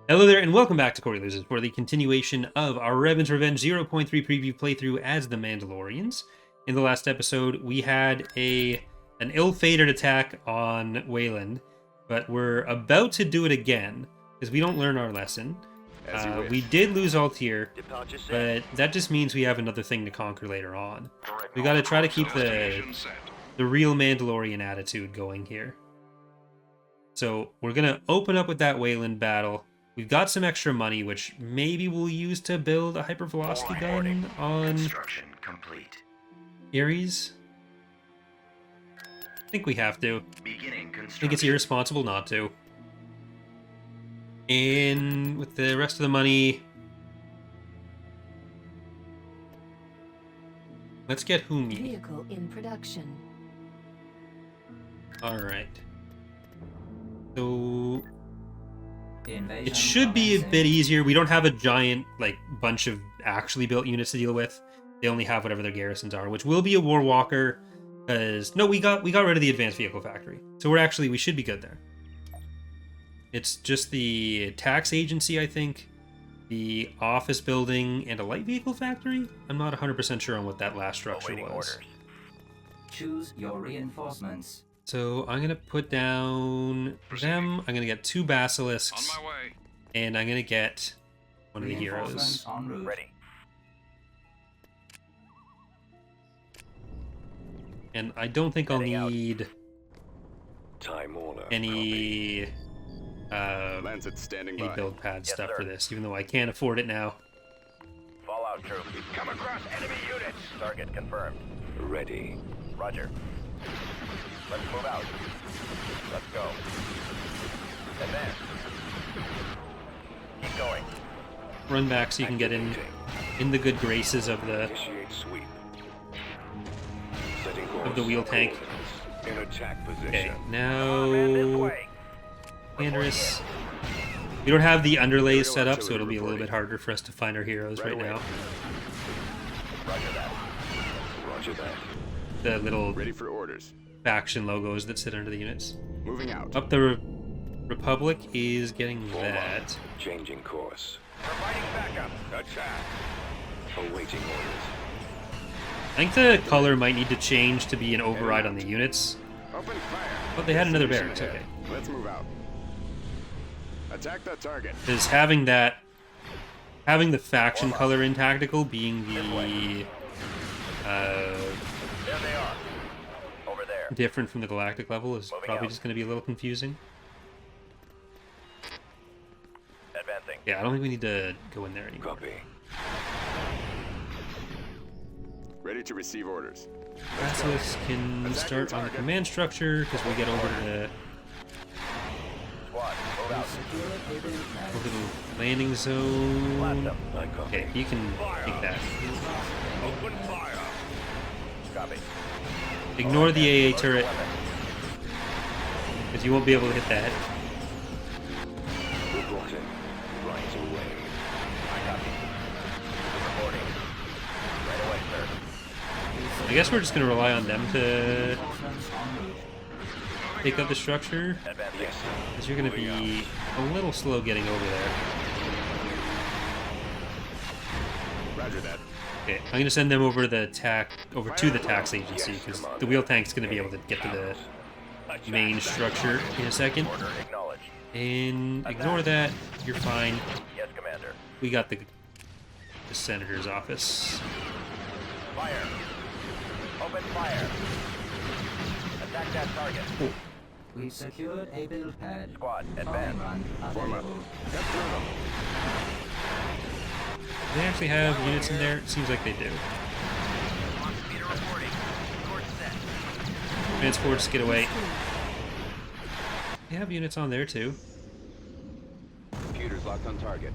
Hello there, and welcome back to Corey Loses for the continuation of our Revan's Revenge 0.3 preview playthrough as the Mandalorians. In the last episode, we had an ill-fated attack on Weyland, but we're about to do it again, because we don't learn our lesson. We did lose Altair, but that just means we have another thing to conquer later on. We gotta try to keep the real Mandalorian attitude going here. So we're gonna open up with that Weyland battle. We've got some extra money, which maybe we'll use to build a hypervelocity gun on Ares. I think we have to. I think it's irresponsible not to. And with the rest of the money, let's get Humi. Vehicle in production. All right. So it should be a bit easier. We don't have a giant bunch of actually built units to deal with. They only have whatever their garrisons are, which will be a war walker. Because no, we got rid of the advanced vehicle factory, so we should be good there. It's just the tax agency, I think, the office building, and a light vehicle factory. I'm not 100% sure on what that last structure was. Orders. Choose your reinforcements. So I'm gonna put down them. I'm gonna get 2 basilisks, On my way. and I'm gonna get one of the heroes. Reinforcements en route. Ready. And I don't think I'll Heading out. need Time order. any Lancet standing any by. build pad Yes, stuff sir. for this, even though I can't afford it now. Fallout troops. Come across enemy units. Target confirmed. Ready. Roger. Let's move out. Let's go. Advance. Keep going. Run back so you can get in the good graces of the Initiate sweep. Setting course. of the wheel tank. In attack position. Okay, Man, this now way. Andrus. We don't have the underlays set up, so it'll be a little bit harder for us to find our heroes right now. Roger that. Roger that. The little Ready for orders. faction logos that sit under the units. Moving out. Up the Republic is getting that. Changing course. Providing backup. Attack. Awaiting orders. I think the color might need to change to be an override on the units. Open fire. But they had another Destination barracks, ahead. okay. Let's move out. Attack that target. Because having the faction color in tactical being the There they are. Over there. different from the galactic level is Moving probably out. just going to be a little confusing. Advancing. Yeah, I don't think we need to go in there anymore. Copy. Ready to receive orders. Basilisk can start on the command structure because we get over to the Squad, move out. the landing zone. Blast them. I copy. Okay, you can take that. Open fire. Copy. Ignore the AA turret because you won't be able to hit that. Reporting. Right away. I copy. Reporting. Right away, sir. I guess we're just going to rely on them to Reinforcements en route. take up the structure Advancing. Yes. because you're going to be a little slow getting over there. Roger that. Okay, I'm going to send them over to the tax agency because the wheel tank's going to be able to get to the main structure in a second. Order acknowledged. And ignore that. You're fine. Yes, Commander. We got the senator's office. Fire. Open fire. Attack that target. We've secured a build pad. Squad, Farming advance. run Form up. available. Get through them. Do they actually have units in there? It seems like they do. Speeder reporting. Course set. Transports, get away. They have units on there too. Computers locked on target.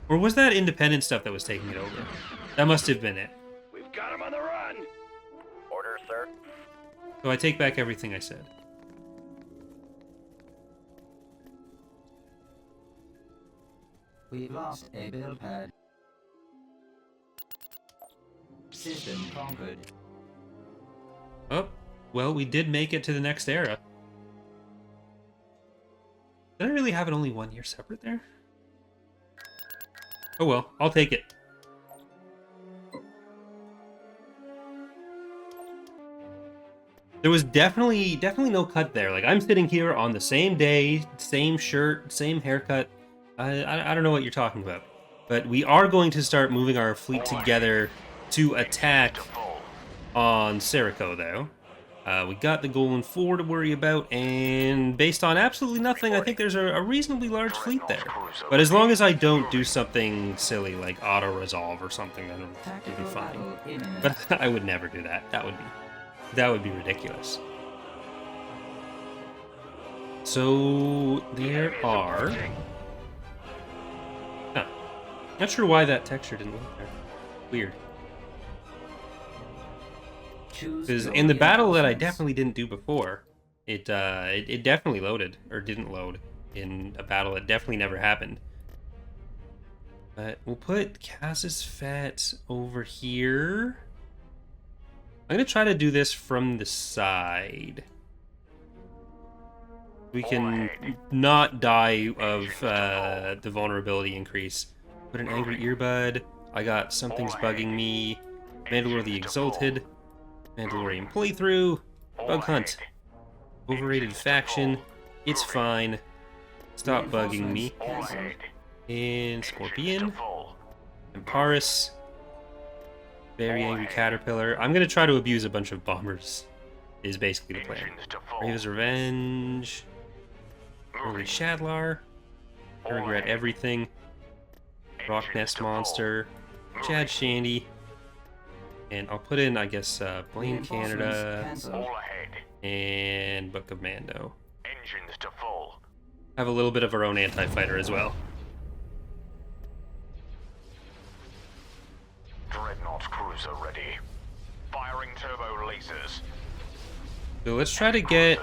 Or was that independent stuff that was taking it over? That must have been it. We've got him on the run. Order, sir. So I take back everything I said. We've lost a build pad. System conquered. Oh, well, we did make it to the next era. Did I really have it only 1 year separate there? Oh well, I'll take it. There was definitely no cut there. Like, I'm sitting here on the same day, same shirt, same haircut. I don't know what you're talking about. But we are going to start moving our fleet together to attack on Cerako, though. We got the Golan 4 to worry about, and based on absolutely nothing, I think there's a reasonably large fleet there. But as long as I don't do something silly like auto-resolve or something, then it'll be fine. But I would never do that. That would be ridiculous. So there are... Huh. Not sure why that texture didn't look there. Weird. Because in the battle that I definitely didn't do before, it definitely loaded, or didn't load, in a battle that definitely never happened. But we'll put Cass's Fett over here. I'm going to try to do this from the side. We can not die of the vulnerability increase. Put an Angry Earbud. I got Something's Bugging Me. Mandalore the Exalted. Mandalorian Playthrough. Bug Hunt. Overrated Faction. It's fine. Stop Bugging Me. And Scorpion. And Paris. Very Angry Caterpillar. I'm going to try to abuse a bunch of bombers, is basically the plan. Raven's Revenge. Early Shadlar. I Regret Everything. Rock Nest Monster. Chad Shandy. And I'll put in, I guess, Blame Canada. And Book of Mando. Have a little bit of our own anti-fighter as well. Dreadnought cruiser ready. Firing turbo lasers. So let's try to get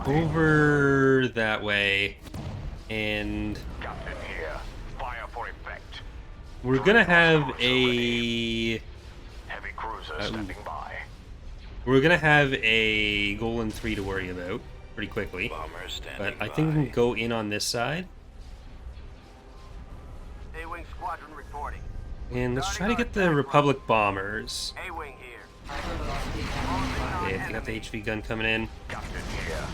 over that way, and Captain here. Fire for effect. we're gonna have a Heavy cruiser standing by. we're gonna have a Golan 3 to worry about pretty quickly. But I think we can go in on this side. A-Wing squadron reporting. And let's try to get the Republic bombers. A-Wing here. Okay, they got the HV gun coming in. Captain here.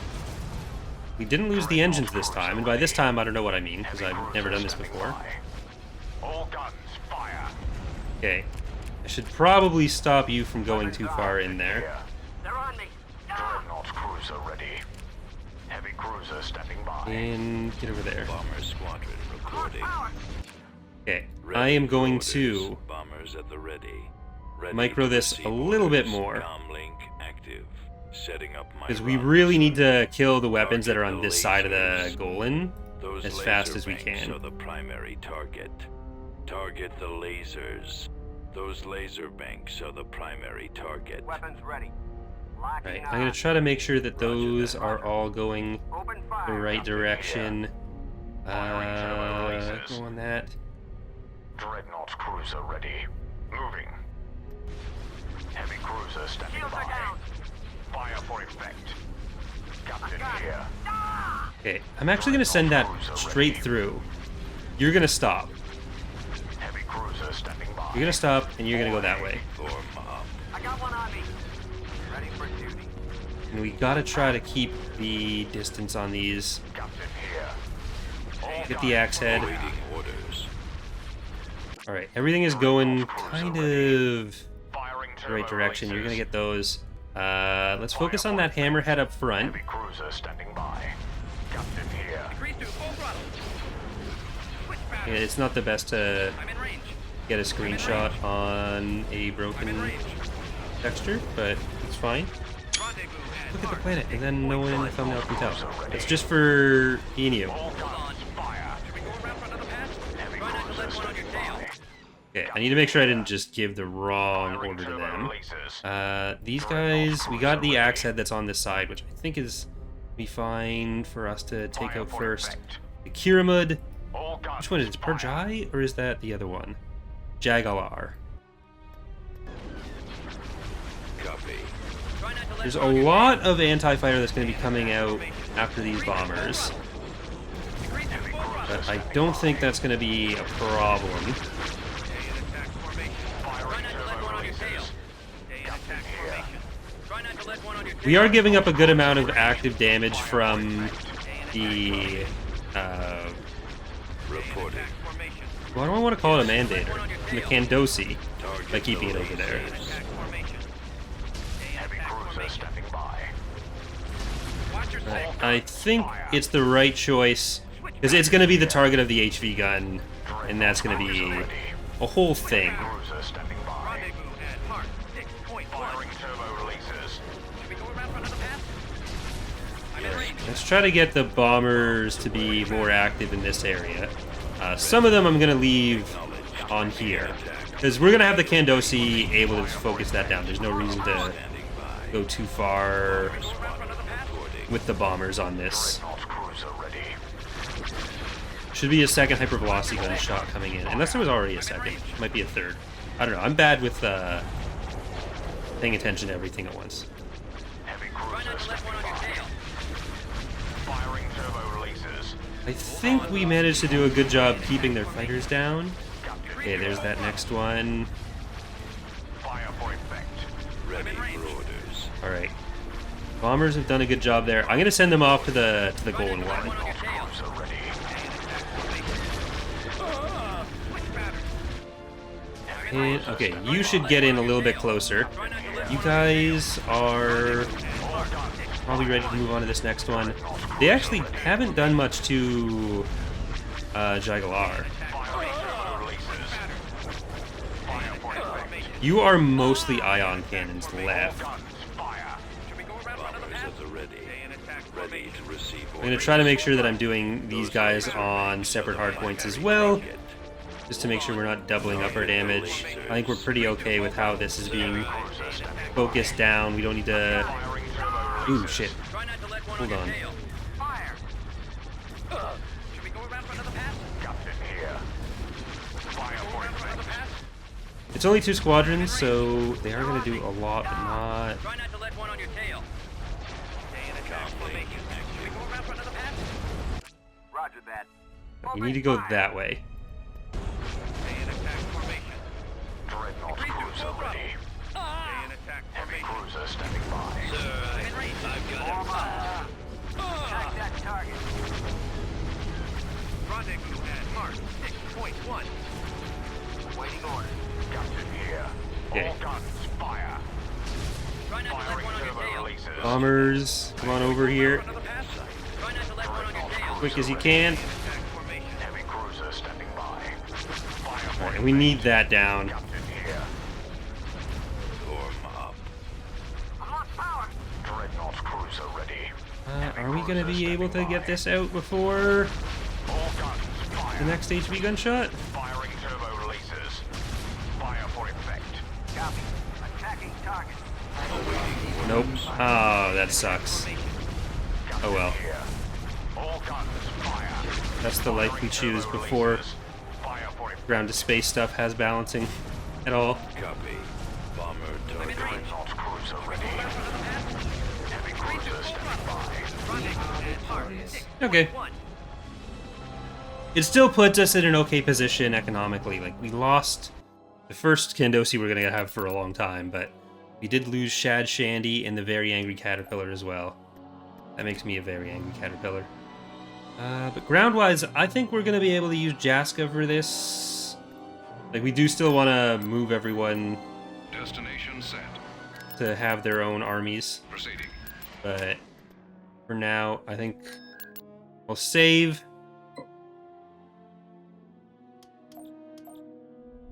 We didn't lose the engines this time, and by this time I don't know what I mean, because I've never done this before. All guns fire. Okay. I should probably stop you from going too far in there. Here. They're on me. Dreadnought cruiser ready. Heavy cruiser standing by. And get over there. Bomber squadron reporting. Okay. I am going to Bombers at the ready. micro this a little bit more, Comlink active. Setting up my because we runs. really need to kill the weapons that are on this side of the Golan Those as fast laser as we banks can. are the primary target. Target the lasers. Those laser banks are the primary target. Weapons ready. Right, Locking I'm going to try to make sure that those are all going Open the fire. right direction. Go lasers. on that. Dreadnought cruiser ready. Moving. Heavy cruiser standing Shields are by. down. Fire for effect. Captain here. Okay, I'm actually going to send that straight through. You're going to stop. Heavy cruiser standing by. You're going to stop, and you're going to go that way. Form up. I got one on me. Ready for duty. And we got to try to keep the distance on these. Captain here. All Get the axe head. Waiting orders. Alright, everything is going kind of firing the right direction. You're going to lasers. get those. Let's focus on that hammerhead up front. Heavy cruiser standing by. Captain here. Increase to full throttle. Switch back. Yeah, it's not the best to I'm in range. get a screenshot on a broken texture, but it's fine. Rendezvous at Look at the planet, and then no one in the thumbnail can tell. It's just for me and you. All guns fire. Should we go around for another pass? Heavy Try not to cruiser let one on your standing tail. by. Okay, I need to make sure I didn't just give the wrong Firing order to turbo them. lasers. These guys, we got the axe head that's on this side, which I think is be fine for us to take Fire out for first. effect. The Kiramud, All guns which one is it? fire. Perjai, or is that the other one? Jagalar. Copy. Try not to let There's a one on your lot of anti-fighter that's going to be coming out after these bombers. But I don't think that's going to be a problem. Stay in attack formation. Try not to let one on your tail. Stay in attack formation. Try not to let one on your tail. We are giving up a good amount of active damage from the... Reporting. well, I don't want to call it a mandator. The Kandosi, by keeping it over there. Attack formation. Stay in Heavy attack cruiser formation. stepping by. Watch your six. I think it's the right choice, because it's going to be the target of the HV gun, and that's going to be a whole thing. Cruiser stepping by. Rendezvous at Mark 6.1. Firing turbo releases. Should we go around for another pass? I'm in range. Let's try to get the bombers to be more active in this area. Some of them I'm going to leave on here, because we're going to have the Kandosi able to focus that down. There's no reason to go too far with the bombers on this. Dreadnought cruiser ready. Should be a second hypervelocity gun shot coming in, unless there was already a second. Might be a third. I don't know. I'm bad with paying attention to everything at once. Heavy Try cruiser not to let one stepping on your by. tail. Firing turbo releases. I think we managed to do a good job keeping their fighters down. Okay, there's that next one. Fire for effect. Ready for orders. All right, bombers have done a good job there. I'm gonna send them off to the golden one. One on your tail. Cruiser ready. Switch pattern. And, okay, you should get in a little bit closer. You guys are probably ready to move on to this next one. They actually haven't done much to Jagalar. You are mostly ion cannons left. Guns fire. Should we go around for another Bombers pass? at the ready. Stay in attack Ready formation. to receive I'm gonna try to make sure that I'm doing these guys on separate hard points as well, just to make sure we're not doubling up our damage. I think we're pretty okay with how this is being focused down. We don't need to... Firing turbo Ooh, shit. Try not to let one Hold on on. your tail. Fire. Should we go around for another pass? Captain here. Fire Go for around for another effect. pass? It's only 2 squadrons, so they are gonna do a lot, but not... Try not to let one on your tail. Stay in attack formation. Should we go around for another pass? Roger that. You need to go that way. Stay in attack formation. Dreadnought Agreed to. cruiser Full throttle. ready. Stay in attack Heavy formation. cruiser stepping by. I'm in range. I've got him. Track that target. Rendezvous at Mark 6.1. Waiting orders. Captain here. Okay. All guns fire. Try not to let Firing one on your turbo tail. releases. Bombers, come on over here. Another pass? Try not to let one on your tail. Quick as you can. Attack formation. Heavy cruiser stepping by. Fire for Alright, and we need that down. Captain here. Form up. Dreadnought cruiser ready. Are we gonna be able to get this out before All guns fire. the next HV gunshot? Firing turbo releases. Fire for effect. Copy. Attacking target. Nope. Oh, that sucks. Oh well. Here. All guns fire. That's the life we choose before Fire for effect. ground to space stuff has balancing at all. Copy. Bomber target. Dreadnought cruiser ready. Heavy cruiser stepping by. Rendezvous at Mark 6.1. Okay. It still puts us in an okay position economically. Like, we lost the first Kandosi we're gonna have for a long time, but we did lose Shad Shandy and the Very Angry Caterpillar as well. That makes me a very angry caterpillar. But ground-wise, I think we're gonna be able to use Jaska for this. Like, we do still want to move everyone Destination set. to have their own armies, Proceeding. but for now, I think we'll save.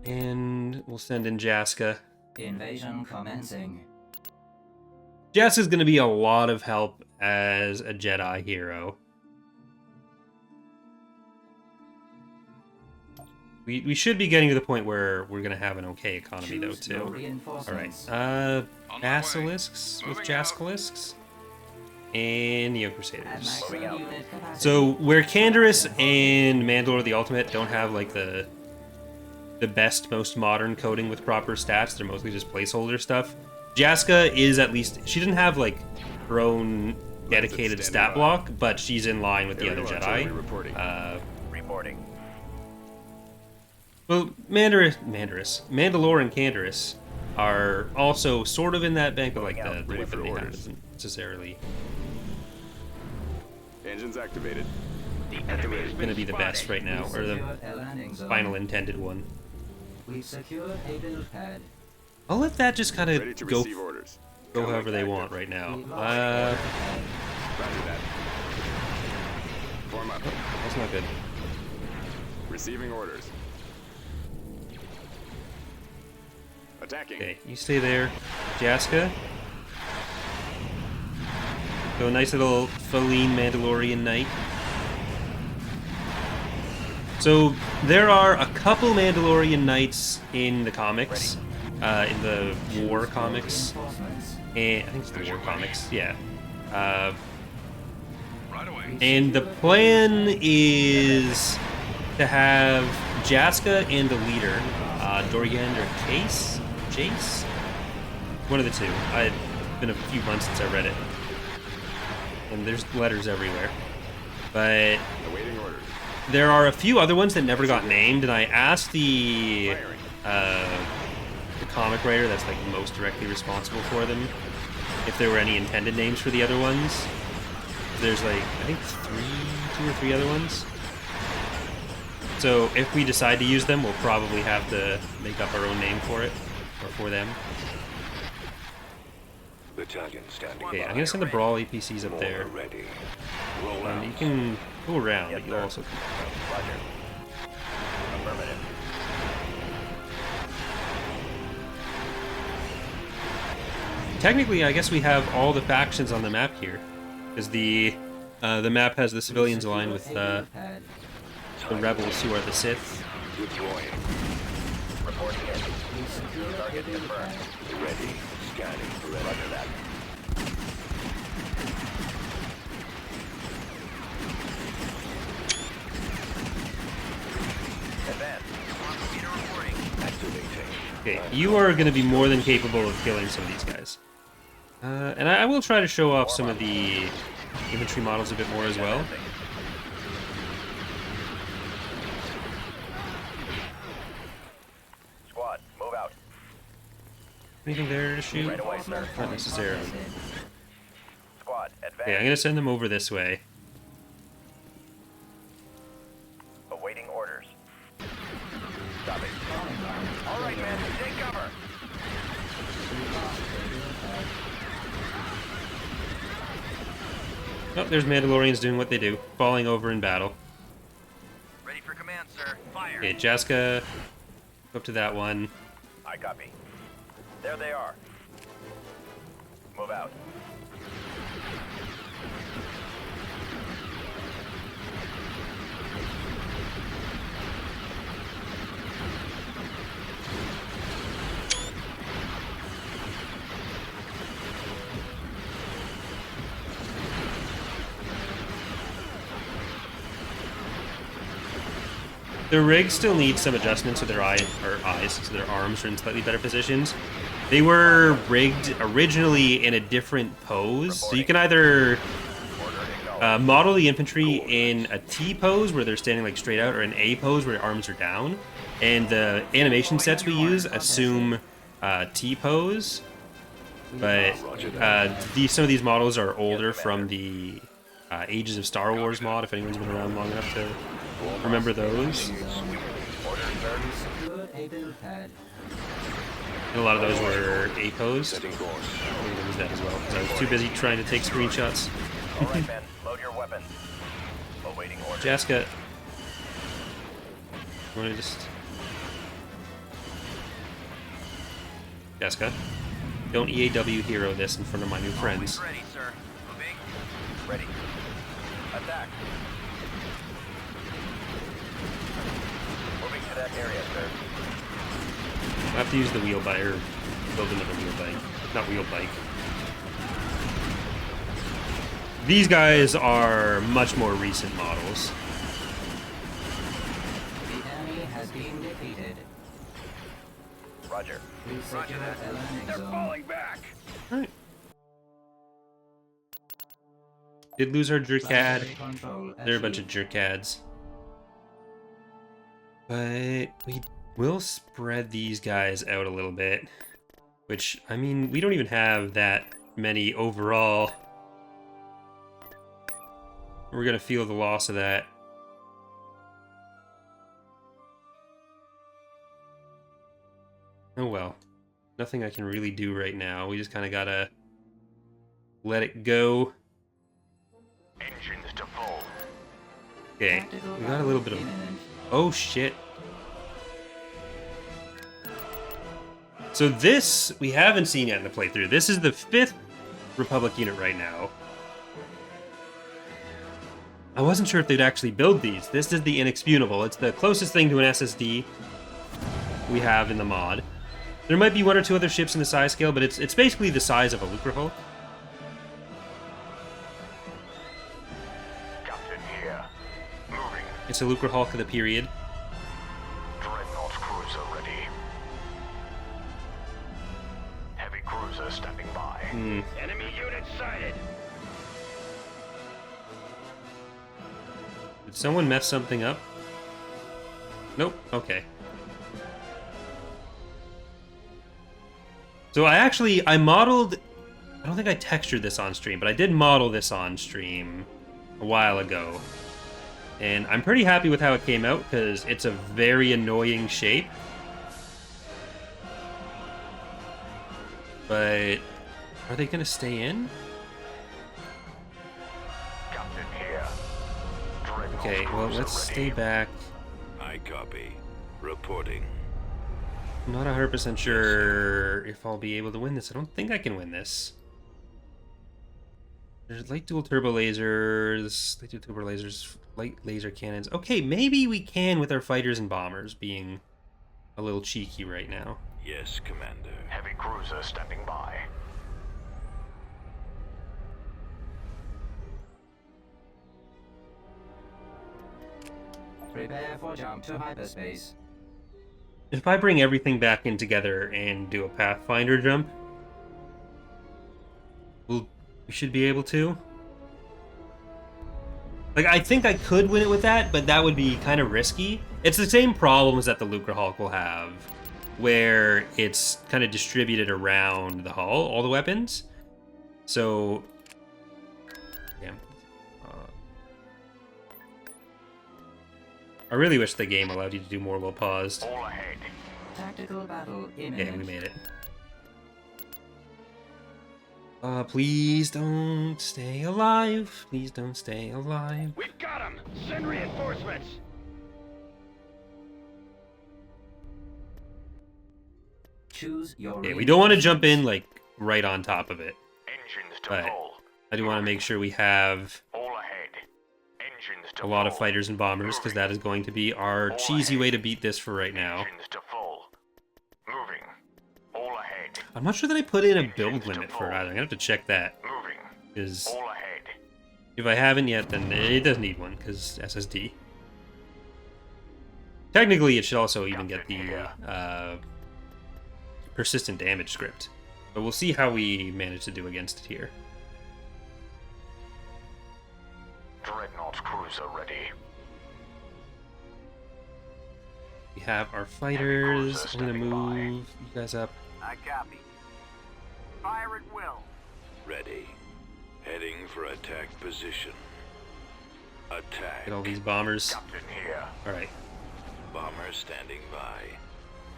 And we'll send in Jaska. Invasion commencing. Jaska's going to be a lot of help as a Jedi hero. We should be getting to the point where we're going to have an okay economy, though, Choose no too. Alright, reinforcements. On my way. Basilisks with Moving out. Jaskalisks. And Neo At Crusaders. maximum unit capacity. So, where Canderous and Mandalore the Ultimate don't have, like, the best, most modern coding with proper stats, they're mostly just placeholder stuff, Jaska is at least... She didn't have, like, her own dedicated stat block, but she's in line with the other Jedi. reporting. Well, Mandalore and Canderous are also sort of in that bank, but like the Ready weapon for they have orders. isn't necessarily Engines activated. going to be the best right now, or the Secured a landing zone. final intended one. We've secured a build pad. I'll let that just kind Ready of to go receive orders. however they Active. want right now. We've lost a build pad. Roger that. Form up. That's not good. Receiving orders. Attacking. Okay, you stay there. Jaska. So a nice little Feline Mandalorian night. So there are a couple Mandalorian knights in the comics, in the War comics, Reinforcements. and I think it's the War comics, yeah. Right away. And the plan is to have Jaska and the leader, Dorian or Jace? One of the two. It's been a few months since I read it. And there's letters everywhere. But Awaiting orders. there are a few other ones that never got named, and I asked the comic writer that's like most directly responsible for them if there were any intended names for the other ones. There's like, I think two or three other ones. So if we decide to use them, we'll probably have to make up our own name for it, or for them. Battalion standing Okay, by. I'm gonna send the Brawl APCs up there. More ready. Roll out. You can go around, but you'll also... Roger. Affirmative. Technically, I guess we have all the factions on the map here, because the map has the civilians aligned with the Pad. rebels who are the Sith. Deploying. Reporting in. We've secured a Target build confirmed. pad. Ready. Scanning. Ready. Roger that. Advance. Computer reporting. Activating. Okay, you are going to be more than capable of killing some of these guys. And I will try to show off some of the infantry models a bit more as well. Squad, move out. Anything there to shoot? Right away, sir. Not necessarily. Squad, advance. Okay, I'm going to send them over this way. Awaiting orders. Copy. All right, men, take cover. Oh, there's Mandalorians doing what they do, falling over in battle. Ready for command, sir. Fire. Okay, Jaska, go up to that one. I copy. There they are. Move out. Their rig still needs some adjustments so their eyes, so their arms are in slightly better positions. They were rigged originally in a different pose, so you can either model the infantry in a T pose where they're standing like straight out, or an A pose where their arms are down. And the animation sets we use assume T pose, but some of these models are older from the Ages of Star Wars mod. If anyone's been around long enough to remember those. Order, sir. Secured a build pad. And a lot of those were A pose. Setting course. I think there was that as well, because I was too busy trying to take screenshots. All right, men, load your weapons. Awaiting orders. Jaska, you want to just... Jaska, don't EAW hero this in front of my new friends. Always ready, sir. Moving. Ready. Attack. Moving to that area, sir. I have to use the wheel bike, or build another wheel bike. Not wheel bike. These guys are much more recent models. The enemy has been defeated. Roger. We've secured a landing They're zone. falling back. Alright. Did lose our jerkad. Control They're a bunch of achieved. jerkads. But we will spread these guys out a little bit. Which, I mean, we don't even have that many overall. We're going to feel the loss of that. Oh well. Nothing I can really do right now. We just kind of got to let it go. Engines to full. Okay, we got a little bit of... Oh, shit. So this, we haven't seen yet in the playthrough. This is the 5th Republic unit right now. I wasn't sure if they'd actually build these. This is the Inexpugnable. It's the closest thing to an SSD we have in the mod. There might be one or two other ships in the size scale, but it's basically the size of a Lucre hull. Captain here. Moving. It's a Lucre Hulk of the period. Dreadnought cruiser ready. Heavy cruiser standing by. Enemy unit sighted. Did someone mess something up? Nope. Okay. So I modeled... I don't think I textured this on stream, but I did model this on stream a while ago. And I'm pretty happy with how it came out, because it's a very annoying shape. But... are they going to stay in? Captain here. Dreadnought Okay, well, cruiser let's ready. stay back. I copy. Reporting. I'm not 100% sure if I'll be able to win this. I don't think I can win this. There's light dual turbo lasers, light laser cannons. Okay, maybe we can with our fighters and bombers being a little cheeky right now. Yes, Commander. Heavy cruiser standing by. Prepare for jump to hyperspace. If I bring everything back in together and do a Pathfinder jump, we should be able to. Like, I think I could win it with that, but that would be kind of risky. It's the same problems that the Lucre Hulk will have, where it's kind of distributed around the hull, all the weapons. So, yeah. I really wish the game allowed you to do more while paused. All ahead. Tactical battle Okay, imminent. we made it. Please don't stay alive. Please don't stay alive. We've got him. Send reinforcements. Choose your Okay, we don't want to jump in, like, right on top of it. Engines to But full. I do want to make sure we have All ahead. Engines to a lot of full. fighters and bombers, because that is going to be our cheesy way to beat this for right now. Engines to full. Moving. All ahead. I'm not sure that I put in a build limit for it either. I'm going to have to check that, Moving. because All ahead. if I haven't yet, then it does need one, because SSD. Technically, it should also even get the persistent damage script. But we'll see how we manage to do against it here. Dreadnought cruiser ready. We have our fighters. I'm going to move you guys up. I copy. Fire at will. Ready. Heading for attack position. Attack. Get all these bombers. Captain here. Alright. Bomber standing by.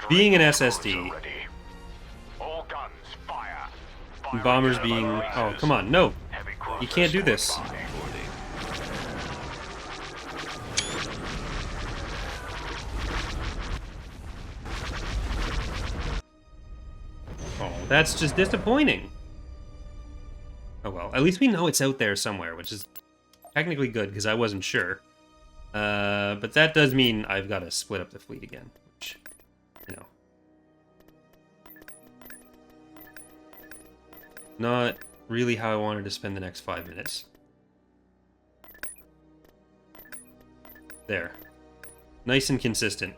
Being an Dreadnought SSD. cruiser ready. All guns fire. Fire Bombers at being... lasers. Oh, come on. No. Heavy You cruiser can't do standing this. by. Oh, that's just disappointing. Oh well, at least we know it's out there somewhere, which is technically good, because I wasn't sure. But that does mean I've got to split up the fleet again, which, you know. Not really how I wanted to spend the next 5 minutes. There. Nice and consistent.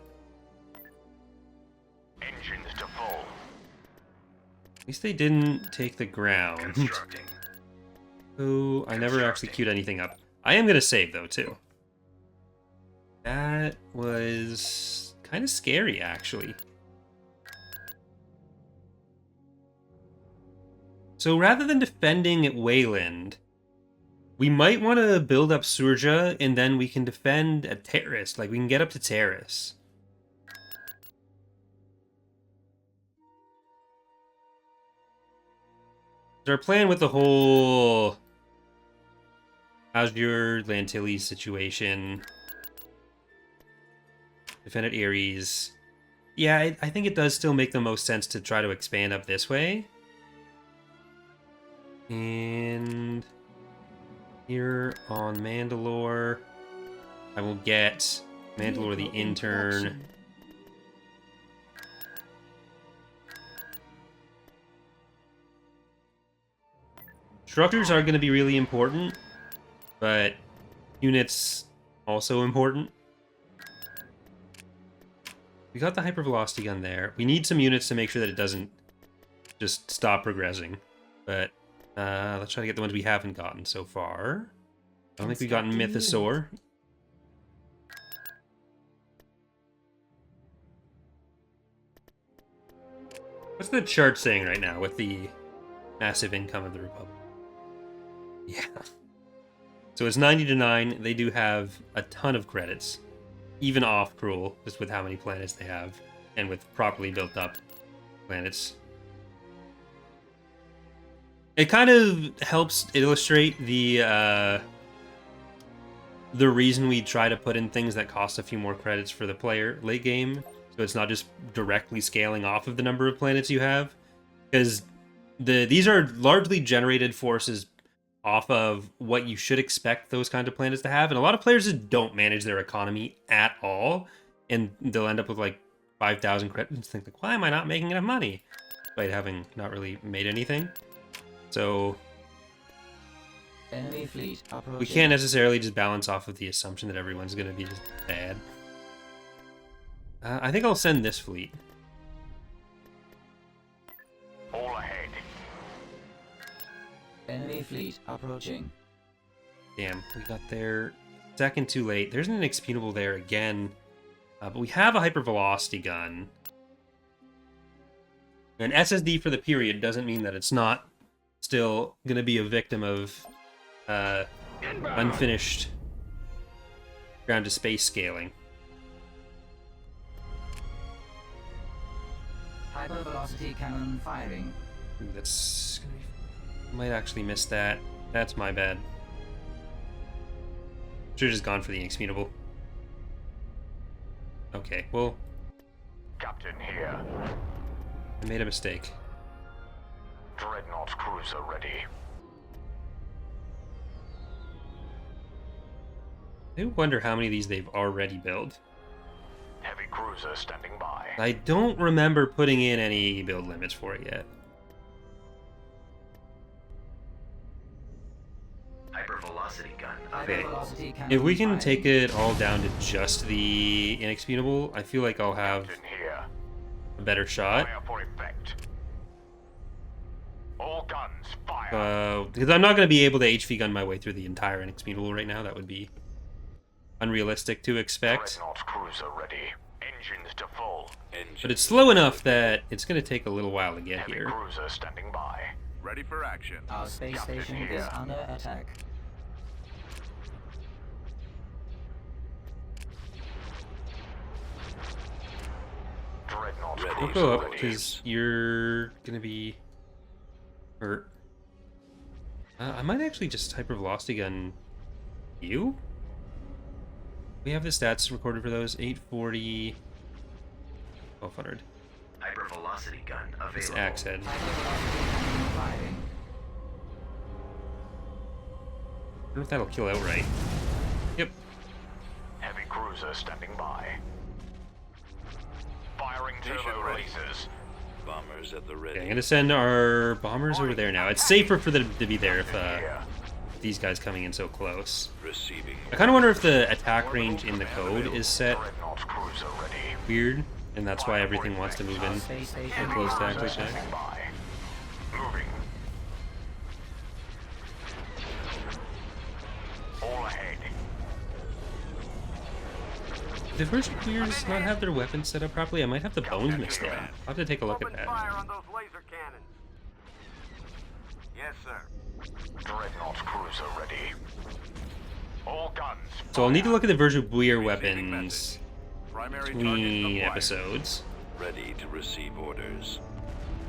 Engines to full. At least they didn't take the ground. Constructing. Oh, I never actually queued anything up. I am going to save, though, too. That was kind of scary, actually. So rather than defending at Weyland, we might want to build up Surja, and then we can defend at Terrace. Like, we can get up to Terrace. Our plan with the whole Azure Lantilles situation, defend at Ares. Yeah, I think it does still make the most sense to try to expand up this way. And here on Mandalore, I will get Mandalore the Intern. Structures are going to be really important, but units also important. We got the hypervelocity gun there. We need some units to make sure that it doesn't just stop progressing. But let's try to get the ones we haven't gotten so far. I don't think we've gotten Mythosaur. What's the chart saying right now with the massive income of the Republic? Yeah. So it's 90 to 9. They do have a ton of credits. Even off Cruel, just with how many planets they have. And with properly built up planets. It kind of helps illustrate the reason we try to put in things that cost a few more credits for the player late game. So it's not just directly scaling off of the number of planets you have. Because these are largely generated forces off of what you should expect those kind of planets to have. And a lot of players just don't manage their economy at all. And they'll end up with like 5,000 credits and think like, why am I not making enough money? Despite having not really made anything. So Enemy fleet approaching. we can't necessarily just balance off of the assumption that everyone's going to be just bad. I think I'll send this fleet. All ahead. Enemy fleet approaching. Damn, we got there second too late. There's an Inexpugnable there again. But we have a hypervelocity gun. An SSD for the period doesn't mean that it's not still going to be a victim of unfinished ground to space scaling. Hypervelocity cannon firing. Ooh, that's gonna be... Might actually miss that. That's my bad. Should've just gone for the Inexpugnable. Okay, well, Captain here. I made a mistake. Dreadnought cruiser ready. I do wonder how many of these they've already built. Heavy cruiser standing by. I don't remember putting in any build limits for it yet. Hypervelocity gun. Okay. Hypervelocity cannon If we can firing. take it all down to just the Inexpugnable, I feel like I'll have Captain here. a better shot. Fire for effect. All guns fire. Because I'm not going to be able to HV gun my way through the entire Inexpugnable right now. That would be unrealistic to expect. Dreadnought cruiser ready. Engines to full. But it's slow enough that it's going to take a little while to get Heavy here. cruiser standing by. Ready for action. Our space Captain station here. is under attack. Dreadnought Ready. Don't cruiser go up, ready. because you're going to be hurt. I might actually just hypervelocity gun you? We have the stats recorded for those. 840... 1200. Hypervelocity gun It's available. axe head. Hypervelocity cannon firing. I wonder if that'll kill outright. Yep. Heavy cruiser standing by. Firing Mission turbo ready. releases. Bombers at the Okay, ready. I'm gonna send our bombers over there now. It's safer for them to be there if Here. these guys coming in so close. Receiving. I kind of wonder if the attack range in the code is set Dreadnought cruiser ready. weird, and that's why everything wants to move Our in space so station close is to under actually attack. check. By. Moving. All ahead. The first Queers not have their weapons set up properly? I might have the bones mixed in. I'll have to take a look at Open that. fire on those laser cannons. Yes, sir. Dreadnought cruiser ready. All guns. So I'll need to look at the Virgil Buir Receiving weapons message. Primary between target acquired. episodes. Ready to receive orders.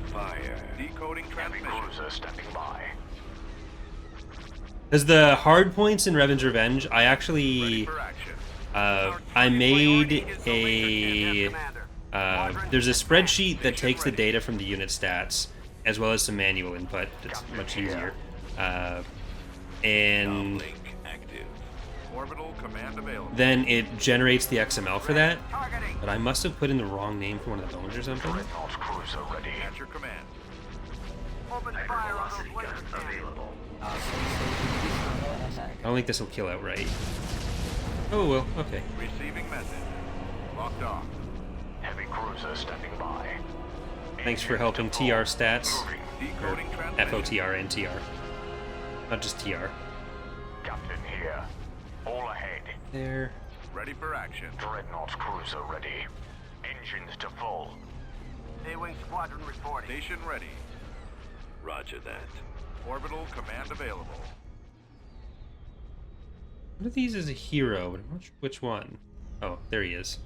Fire. Decoding Heavy transmission. cruiser stepping by. As the hard points in Revan's Revenge, I Ready actually for action. I made Priority is the laser cannon. Yes, Commander. there's a spreadsheet that takes the data from the unit stats as well as some manual input. It's much easier. And Link active. Orbital command available. then it generates the XML for that. Targeting. But I must have put in the wrong name for one of the bones or something. Dreadnought cruiser ready. At your command. Open fire on those Hypervelocity gun laser cannons. available. Our space station is under attack. I don't think this will kill outright. Oh well, okay. Receiving message. Locked off. Heavy cruiser stepping by. Thanks for helping TR stats. Or Decoding transmission. FOTR and TR. Not just TR. Captain here. All ahead. There. Ready for action. Dreadnought cruiser ready. Engines to full. A-Wing squadron reporting. Station ready. Roger that. Orbital command available. One of these is a hero, but I'm not sure which one. Oh, there he is.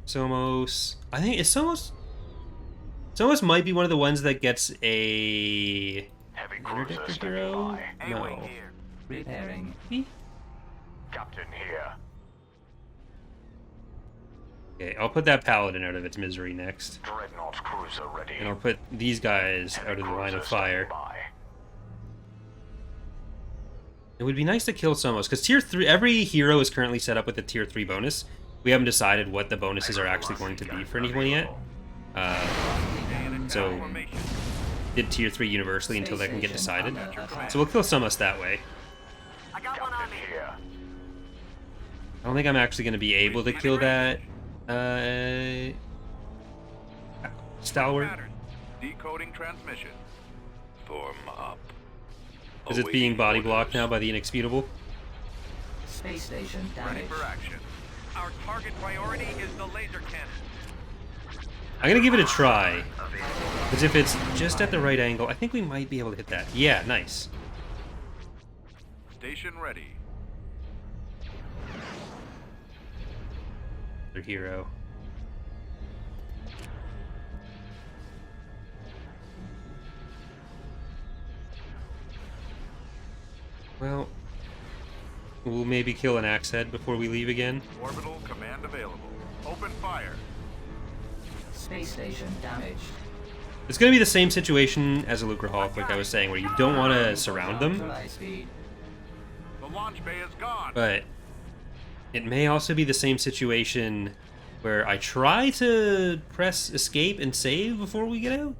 Somos. I think it's Somos. Somos might be one of the ones that gets a Heavy cruiser interdictor stepping hero. by. A-Wing No. here. Repairing. Captain here. Okay, I'll put that paladin out of its misery next, Dreadnought cruiser ready. and I'll put these guys out of the line of fire. It would be nice to kill Somos, because tier 3, every hero is currently set up with a tier 3 bonus. We haven't decided what the bonuses are actually going to be for anyone yet. So, Formation. did tier 3 universally until that can get decided. Under attack. So we'll kill Somos that way. I got one on Captain me. here. I don't think I'm actually going to be able to kill that stalwart, Pattern. Decoding transmission. Form up. because it's being body Awaiting blocked now orders. by the Inexpugnable. Space station Ready damaged. for action. Our target priority is the laser cannon. I'm going to give it a try, Available. because if it's just at the right angle, I think we might be able to hit that. Yeah, nice. Station ready. Their hero. Well, we'll maybe kill an axe head before we leave again. Orbital command available. Open fire. Space station damaged. It's going to be the same situation as a Lucrehawk, like I was saying, where you don't want to surround them, Ultra light speed. The launch bay is gone. but it may also be the same situation where I try to press escape and save before we get out.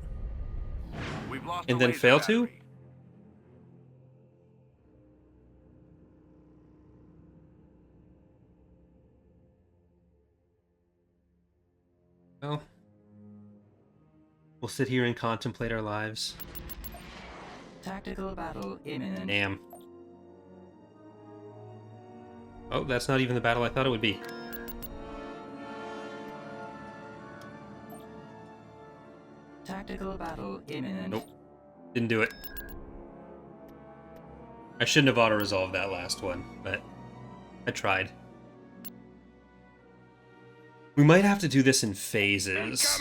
We've lost and the then laser fail to? battery. Well, we'll sit here and contemplate our lives. Tactical battle imminent. Damn. Oh, that's not even the battle I thought it would be. Tactical battle imminent. Nope. Didn't do it. I shouldn't have auto-resolved that last one, but I tried. We might have to do this in phases.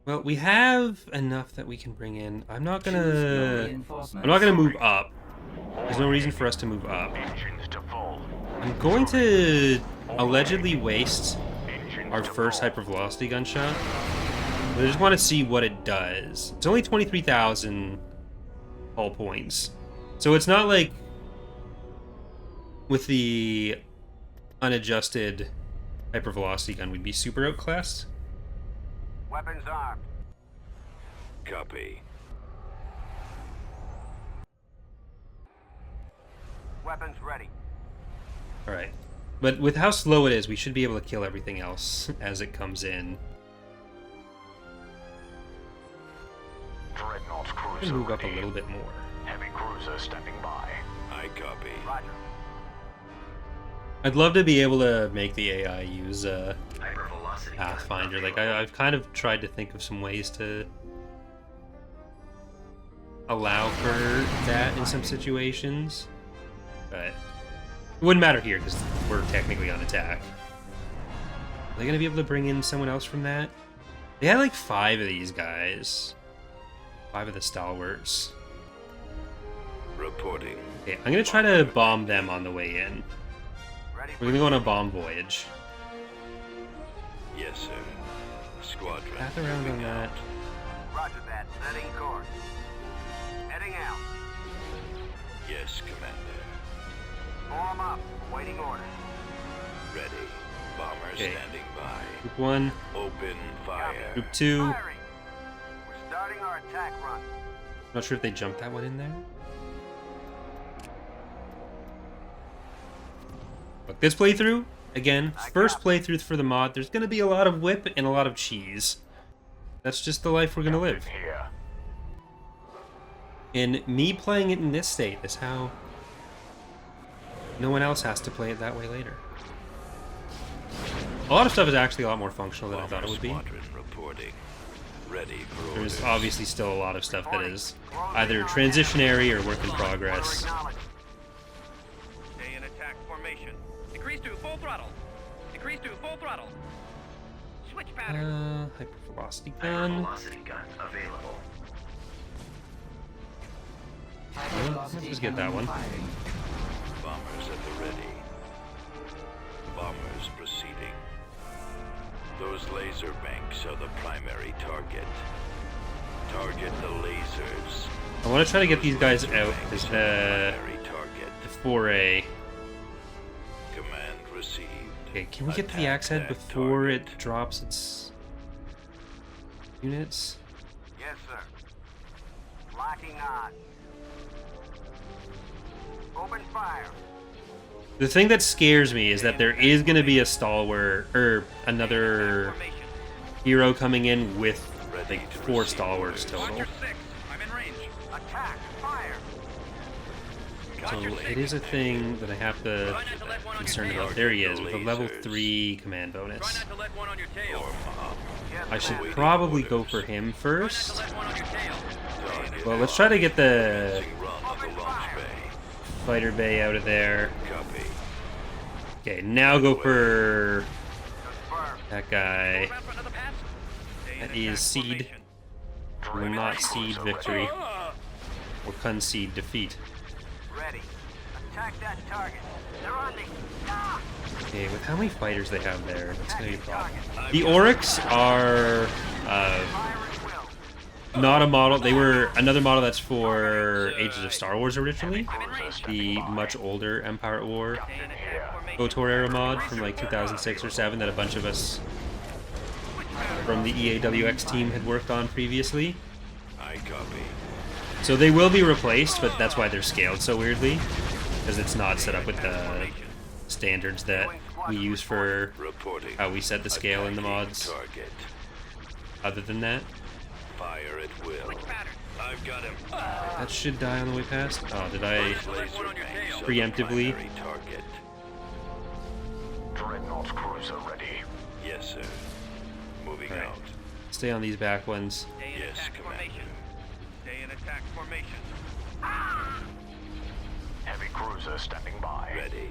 Well, we have enough that we can bring in. I'm not Choose your gonna reinforcements. move up. There's no reason for us to move up. Engines to full. I'm going to allegedly waste Engines our to first full. hypervelocity gunshot. But I just want to see what it does. It's only 23,000 hull points. So it's not like with the unadjusted hypervelocity gun we'd be super outclassed. Weapons armed. Copy. Weapons ready. Alright. But with how slow it is, we should be able to kill everything else as it comes in. Dreadnought I'm cruiser gonna move up a ready. little bit more. Heavy cruiser stepping by. I copy. Roger. I'd love to be able to make the AI use Hypervelocity gun Pathfinder. Like, available. I've kind of tried to think of some ways to allow for that in some situations, but it wouldn't matter here because we're technically on attack. Are they gonna be able to bring in someone else from that? They had like 5 of these guys. 5 of the stalwarts. Reporting. Okay, I'm gonna try to bomb them on the way in. We're gonna go on a bomb voyage. Yes, sir. Squadron. Path around on moving that. out. Roger that. Setting course. Heading out. Yes, Commander. Form up. Waiting orders. Ready. Bomber Okay. standing by. Group 1, Open fire. Group 2. Firing. We're starting our attack run. Not sure if they jumped that one in there. But this playthrough, again, first playthrough for the mod, there's going to be a lot of whip and a lot of cheese. That's just the life we're going to live. Here. And me playing it in this state is how no one else has to play it that way later. A lot of stuff is actually a lot more functional than I thought it would be. Squadron reporting. Ready for There's orders. obviously still a lot of stuff that is either transitionary or work in progress. Acknowledged. Stay in attack formation. Decrease to full throttle. Decrease to full throttle. Switch pattern. Hypervelocity gun. Hypervelocity gun available. Let's just get that one. Firing. Bombers at the ready. Bombers proceeding. Those laser banks are the primary target. Target the lasers. I want to try to get these guys Laser out banks because are the primary target. foray. Command received. Okay, can we get to the Attack axe head that before target. it drops its units? Yes, sir. Locking on. Open fire. The thing that scares me is that there is going to be a stalwart or another Formation. hero coming in with Ready like to 4 receive stalwarts orders. total. Roger 6. I'm in range. Attack. Fire. So it is a thing that I have to Try not to let one on your concerned tail. about. There he is with a level Lasers. 3 command Try bonus. not to let one on your tail. Form up. Yes, I should sir. probably go for him Try not to first. let one on your tail. Target. Well, let's try to get the Commencing run of the launch bay. fighter bay out of there. Copy. Okay, now go for Confirmed. that guy. Move out for another pass. Stay in That is attack seed. formation. Will not seed victory Ah! or concede defeat. Ready. Attack that target. They're on me. Ah! Okay, with how many fighters they have there, that's gonna be a problem. Target. The Oryx are Fire at will. not a model. They were another model that's for Ages of Star Wars originally. I'm in range. The much older Empire at War Stay in attack formation. KOTOR era mod from like 2006 or 7 that a bunch of us from the EAWX team had worked on previously. I copy. So they will be replaced, but that's why they're scaled so weirdly, because it's not set up with the standards that we use for Reporting. how we set the scale in the Attacking mods. Target. Other than that, Fire at will. Switch pattern. I've got him. that should die on the way past. Oh, did I? Laser banks are the Preemptively. primary target. Dreadnought cruiser ready. Yes, sir. Moving Alright. out. Stay on these back ones. Stay in Yes, attack Commander. formation. Stay in attack formation. Heavy cruiser stepping by. Ready.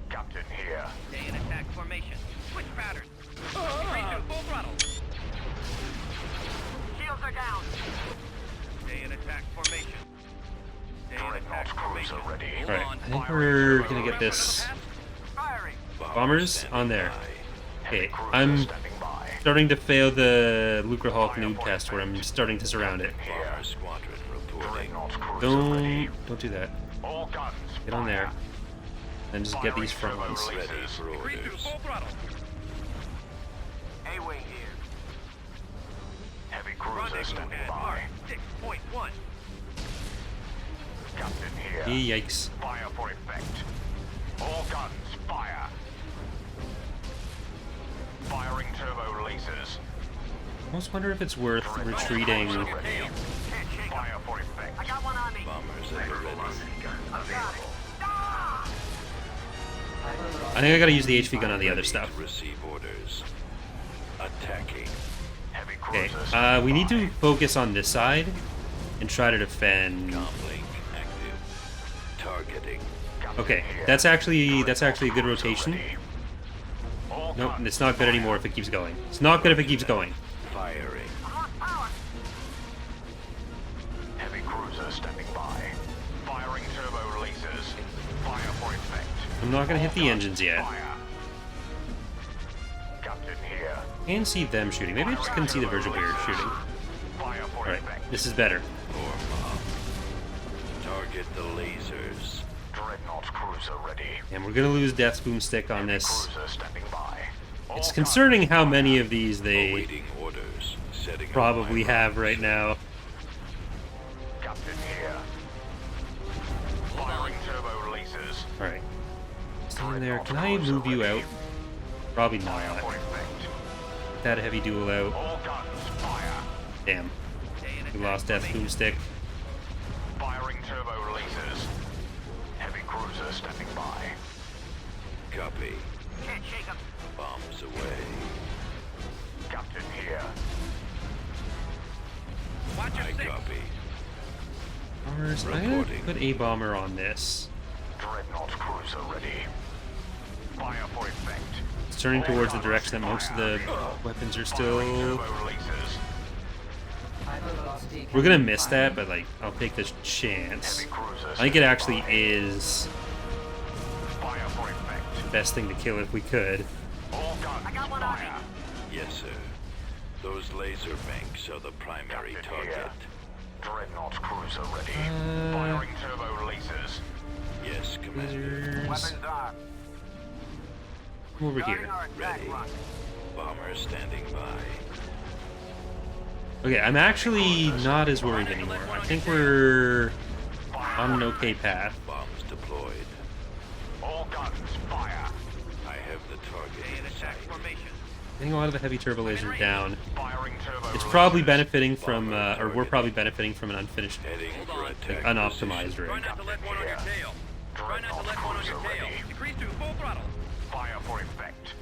Captain here. Stay in attack formation. Switch pattern. Decrease to full throttle. Shields are down. Stay in attack formation. Stay in Dreadnought attack cruiser formation. ready. Hold Alright, on. I think we're gonna get this. Firing. Bombers on there. Heavy Okay, cruiser I'm stepping by. starting to fail the Lucre Hulk noob test where I'm starting to surround it. Bomber squadron reporting. Dreadnought cruiser ready. Don't do that. All guns. Get on there. fire. And just get these front ones. Ready for Decrease to orders. full throttle. A-wing here. Heavy cruiser Rendezvous stepping at by. Mark 6.1. Captain here. Yikes. Fire for effect. All guns, fire. Firing turbo lasers. I almost wonder if it's worth retreating. Can't shake 'em. Fire for effect. I got one on me. Bombers at the ready. Hypervelocity gun available. I I think I gotta use the HV gun on the other stuff. Receive orders. Attacking. Heavy Okay, cruisers. we need to focus on this side and try to defend. Comlink active. Targeting. Okay, that's actually a good rotation. Nope, it's not good anymore if it keeps going. It's not good if it keeps going. Firing. Heavy cruiser stepping by. Firing turbo lasers. Fire for effect. I'm not gonna hit the engines yet. Fire. Captain here. Can't see them shooting. Maybe I just couldn't see the Virgil Beard shooting. Fire for Alright, effect. this is better. Form up. Target the lasers. Dreadnought cruiser ready. And we're gonna lose Death's Boomstick on this. Cruiser stepping by. It's All concerning how many of these they Awaiting orders. Setting up probably my have routes. right now. guns. Captain here. Firing turbo lasers. Alright. Stand there. Can I move you out? Probably not. Fire for effect. Get that heavy duel out. All guns fire. Damn. Stay in We attack lost Death's formation. Boomstick. Firing turbo lasers. Heavy cruiser stepping by. Copy. Can't shake 'em. Bombs away. Captain here. Watch your I six. copy. Bombers. I'm gonna Reporting. put a bomber on this. Dreadnought cruiser ready. Fire for effect. It's turning towards the direction that most of the weapons are still. Turbo lasers. Hypervelocity We're gonna cannon miss firing. that, but like, I'll take the chance. Heavy cruiser I think it stepping actually by. is Fire for effect. the best thing to kill if we could. All guns I got one on me. fire. Yes, sir. Those laser banks are the primary Captain target. here. Dreadnought cruiser ready. Uh, Firing turbo lasers. Yes, Commander. Lasers. armed. Come over here. Starting our attack Ready. run. Bomber standing by. Okay, I'm actually not as worried anymore. I think we're on an okay path. Bombs deployed. All guns fire. I have the target Stay in in attack sight. formation. Getting a lot of the heavy turbo lasers down. Firing turbo It's probably lasers. benefiting from, or we're probably benefiting from an unfinished, Heading for attack unoptimized position. Try rig. not to let one on your tail. Try not to let one on your tail. Decrease to full throttle. Fire for effect.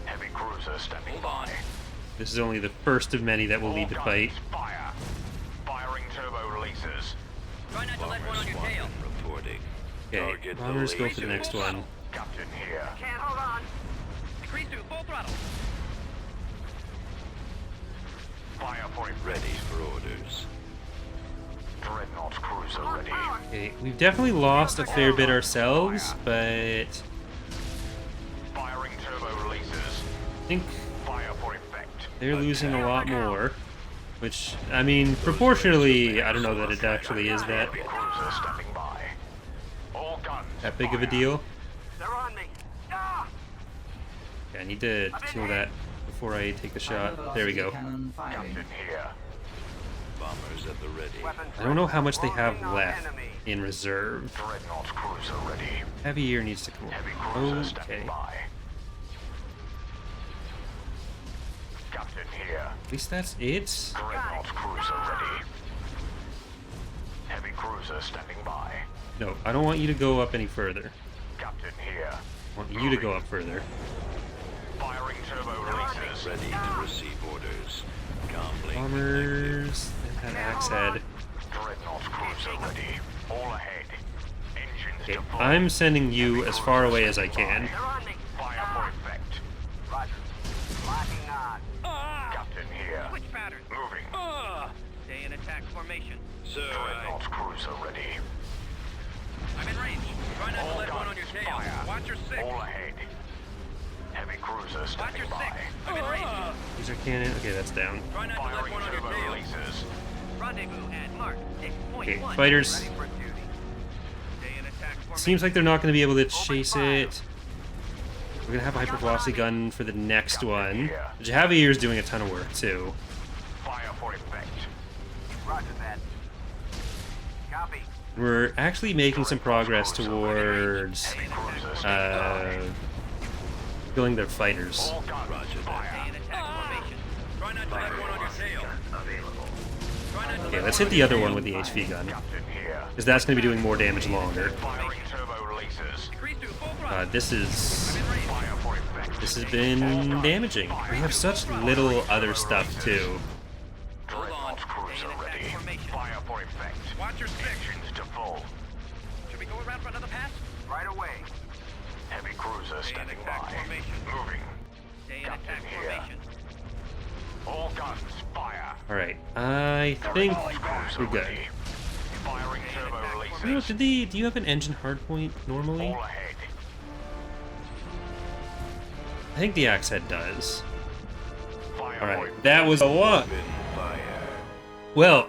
Heavy cruiser stepping Hold on. by. This is only the first of many that we'll All need to guns fight. fire. Firing turbo lasers. Try not to let Bomber one on your tail. squadron reporting. Okay, Target the bombers go for the lasers. next one. Captain here. Can't hold on. Decrease to full throttle. Fire for effect. Ready for orders. Dreadnought cruiser ready. Okay, we've definitely lost a fair bit ourselves, but I Firing turbo lasers. think Fire for effect. they're losing a lot more. Which, I mean, proportionally, I don't know that it actually is that Heavy cruiser stepping by. All guns big of a fire. deal. They're on me. Ah! Okay, I need to kill that before I take the shot. There we go. Cannon firing. Captain here. Bombers at the ready. I don't know how much they have left in reserve. Dreadnought cruiser ready. Heavy ear needs to come Heavy over. cruiser stepping Okay. by. Captain here. At least that's it. Dreadnought cruiser ready. Heavy cruiser stepping by. No, I don't want you to go up any further. Captain here. I want you to go up further. Firing turbo lasers. Ready to receive orders. Comlink active. Bombers, and that axe head. Dreadnought cruiser ready. All ahead. Engines Okay, deployed. I'm sending you as far away as I can. They're on me. Fire for effect. Roger. Locking on. Captain here. Switch pattern. Moving. Stay in attack formation. Sir, Dreadnought cruiser ready. I'm in range. Try not to All let one on your guns tail. fire. Watch your six. All ahead. Heavy cruiser Watch stepping your by. six. I'm in range. Laser cannon. Okay, that's down. Try not to let Firing one on your turbo tail. lasers. Rendezvous at mark 6.1. Okay, fighters. Ready for duty. Stay in attack formation. Seems like they're not going to be able to chase it. We're going to have a hypervelocity gun for the next one. The Javier is doing a ton of work, too. Fire for effect. Roger that. Copy. We're actually making some progress towards Heavy cruiser stepping killing their fighters. by. All guns Stay fire. in attack formation. Try not to let one on your tail. Available. Try not to Okay, let let's one hit the on other your one tail. with the HV gun, Captain here. because that's going to be doing more damage longer. Firing turbo lasers. Decrease to full throttle. This is I'm in Fire for effect. This has been damaging. We have such little other stuff, too. Hold on. Dreadnought cruiser Stay in attack ready. formation. Fire for effect. Watch your six. Engines to full. Should we go around for another pass? Right away. Heavy cruiser Stay in standing attack by. formation. Moving. Stay in Captain attack here. formation. All guns, fire. Alright, I think Cruiser we're good. ready. Firing turbo Oh, releases. do you have an engine hardpoint normally? All ahead. I think the axe head does. Fire Alright, that was a lot. Open fire. Well,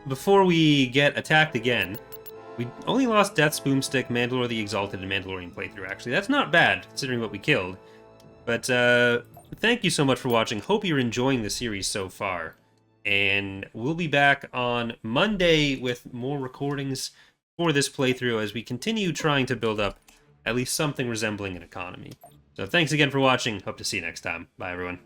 before we get attacked again, we only lost Death's Boomstick, Mandalore the Exalted, and Mandalorian playthrough, actually. That's not bad, considering what we killed. But, thank you so much for watching. Hope you're enjoying the series so far. And we'll be back on Monday with more recordings for this playthrough as we continue trying to build up at least something resembling an economy. So thanks again for watching. Hope to see you next time. Bye, everyone.